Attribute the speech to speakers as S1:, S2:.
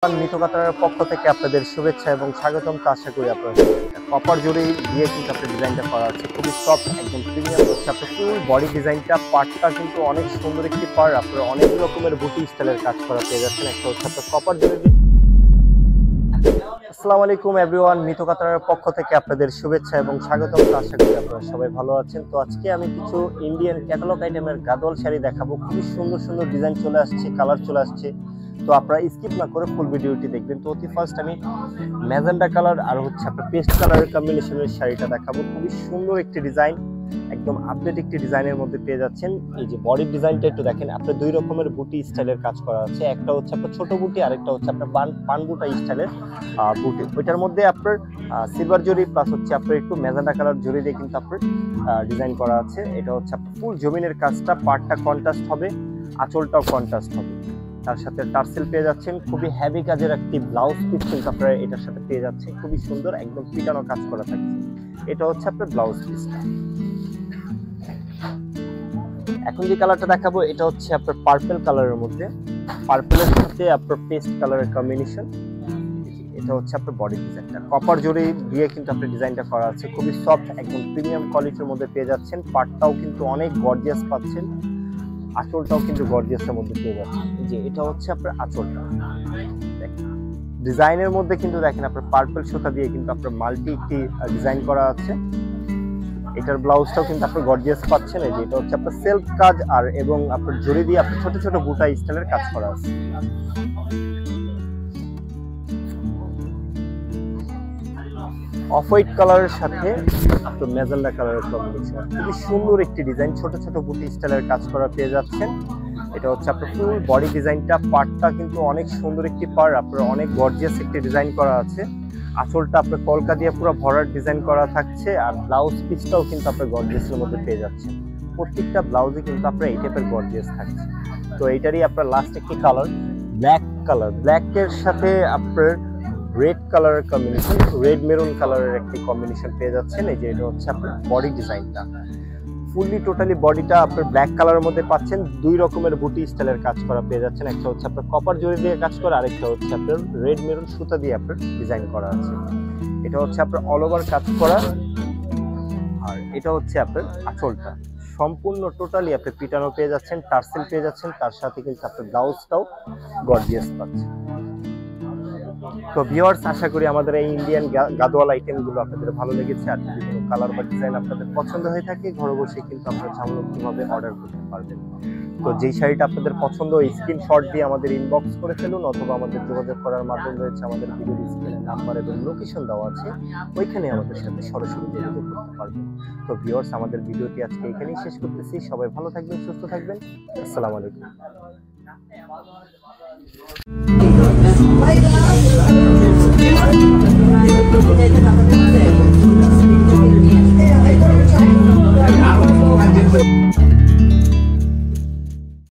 S1: মিতকাতার পক্ষ থেকে আপনাদের শুভেচ্ছা এবং স্বাগতম। আশা করি আপনারা কপার জুড়ি দিয়ে কিন্তু আপনার ডিজাইনটা করা আছে, খুবই সফট, একদম প্রিমিয়াম হচ্ছে। আপনার ফুল বডি ডিজাইনটা, পার্টটা কিন্তু অনেক সুন্দর একটি পার্ট। আপনার অনেক রকমের বুটি স্টাইলের কাজ করা পেয়ে যাচ্ছেন। একটা হচ্ছে আপনার কপার জুড়ি। আসসালামু আলাইকুম এভরিওয়ান, মিতকাতার পক্ষ থেকে আপনাদের শুভেচ্ছা এবং স্বাগতম। আশা করি আপনারা সবাই ভালো আছেন। তো আজকে আমি কিছু ইন্ডিয়ান ক্যাটালগ আইটেমের গাদোয়াল শাড়ি দেখাবো। খুবই সুন্দর সুন্দর ডিজাইন চলে আসছে, কালার চলে আসছে। তো আপনারা স্কিপ না করে ফুল ভিডিওটি দেখবেন। তো অতি ফার্স্ট আমি ম্যাজেন্ডা কালার আর হচ্ছে আপনার পেস্ট কালারের কম্বিনেশনের শাড়িটা দেখাবো। খুবই সুন্দর একটি ডিজাইন, একদম আপডেট একটি ডিজাইনের মধ্যে পেয়ে যাচ্ছেন। এই যে বডির ডিজাইনটা একটু দেখেন, আপনার দুই রকমের বুটি স্টাইলের কাজ করা আছে। একটা হচ্ছে আপনার ছোট বুটি, আরেকটা হচ্ছে আপনার পান বুটা স্টাইলের বুটি। ওইটার মধ্যে আপনার সিলভার জরি প্লাস হচ্ছে আপনার একটু ম্যাজেন্ডা কালার জরি দিয়ে কিন্তু আপনার ডিজাইন করা আছে। এটা হচ্ছে আপনার ফুল জমিনের কাজটা, পার্টটা কন্ট্রাস্ট হবে, আঁচলটাও কন্ট্রাস্ট হবে। তার সাথে টার্সেল পেয়ে যাচ্ছেন, খুবই হেভি কাজের একটি ব্লাউজ পিস কিন্তু আপনারা এটার সাথে পেয়ে যাচ্ছেন। খুবই সুন্দর, একদম পিটানো কাজ করা থাকছে। এটা হচ্ছে আপনার ব্লাউজ পিসটা। এখন যে কালারটা দেখাবো এটা হচ্ছে আপনার পার্পল কালারের মধ্যে, পার্পলের সাথে আপনার পেস্ট কালারের কম্বিনেশন। এটা হচ্ছে আপনার বডি ডিজাইনটা, কপার জরি দিয়ে কিন্তু আপনার ডিজাইনটা করা আছে। খুবই সফট, একদম প্রিমিয়াম কোয়ালিটির মধ্যে পেয়ে যাচ্ছেন। পার্টটাও কিন্তু অনেক গর্জিয়াস পাচ্ছেন, আঁচলটাও কিন্তু গর্জিয়াসের মধ্যে পেয়ে যাচ্ছে। এই যে এটা হচ্ছে আপনার আঁচলটা, ডিজাইনের মধ্যে কিন্তু দেখেন আপনার পার্পল সুতা দিয়ে কিন্তু আপনার মাল্টি একটি ডিজাইন করা আছে। এটার ব্লাউজটাও কিন্তু আপনার গর্জিয়াস পাচ্ছেন। এই যে এটা হচ্ছে আপনার সেলফ কাজ আর এবং আপনার জরি দিয়ে আপনার ছোট ছোট বুটা স্টাইলের কাজ করা আছে। অফ হোয়াইট কালারের সাথে আপনার ম্যাজেন্ডা কালারের কম্বিনেশন, খুবই সুন্দর একটি ডিজাইন, ছোট ছোট বুটি স্টাইলের কাজ করা পেয়ে যাচ্ছেন। এটা হচ্ছে আপনার ফুল বডি ডিজাইনটা, পার্টটা কিন্তু অনেক সুন্দর একটি পার্ট, আপনার অনেক গর্জিয়াস একটি ডিজাইন করা আছে। আঁচলটা আপনার কলকা দিয়ে পুরো ভরার ডিজাইন করা থাকছে, আর ব্লাউজ পিসটাও কিন্তু আপনার গর্জিয়াসের মধ্যে পেয়ে যাচ্ছেন। প্রত্যেকটা ব্লাউজে কিন্তু আপনার এই টাইপের গর্জিয়াস থাকছে। তো এইটারই আপনার লাস্ট একটি কালার ব্ল্যাক কালার, ব্ল্যাকের সাথে আপনার রেড কালারের কম্বিনেশন, রেড মেরুন কালারের একটি কম্বিনেশন পেয়ে যাচ্ছেন। এই যে এটা হচ্ছে আপনার বডি ডিজাইনটা, ফুললি টোটালি বডিটা আপনার ব্ল্যাক কালারের মধ্যে পাচ্ছেন। দুই রকমের বুটি স্টাইলের কাজ করা পেয়ে যাচ্ছেন। একটা হচ্ছে আপনার কপার জরি দিয়ে কাজ করা, আরেকটা হচ্ছে আপনার রেড মেরুন সুতা দিয়ে আপনার ডিজাইন করা আছে। এটা হচ্ছে আপনার অল ওভার কাজ করা, আর এটা হচ্ছে আপনার আঁচলটা সম্পূর্ণ টোটালি আপনি পিটানো পেয়ে যাচ্ছেন, টার্সেল পেয়ে যাচ্ছেন। তার সাথে কিন্তু আপনার ব্লাউজটাও গর্জিয়াস পাচ্ছেন। তো ভিউয়ার্স, আশা করি আমাদের এই ইন্ডিয়ান গাদোয়াল আইটেমগুলো আপনাদের ভালো লেগেছে। আর যদি কোনো কালার বা ডিজাইন আপনাদের পছন্দ হয়ে থাকে, ঘরে বসে কিন্তু আপনারা ঝামলমুক্তভাবে অর্ডার করতে পারবেন। তো যেই শাড়িটা আপনাদের পছন্দ, স্ক্রিনশট দিয়ে আমাদের ইনবক্স করে ফেলুন, অথবা আমাদের যোগাযোগ করার মাধ্যম রয়েছে আমাদের ভিডিও স্ক্রিনে নাম্বার এবং লোকেশন দেওয়া আছে, ওইখানে আমাদের সাথে সরাসরি যোগাযোগ করতে পারবেন। তো ভিউয়ার্স, আমাদের ভিডিওটি আজকে এখানেই শেষ করতেছি। সবাই ভালো থাকবেন, সুস্থ থাকবেন। আসসালামু আলাইকুম।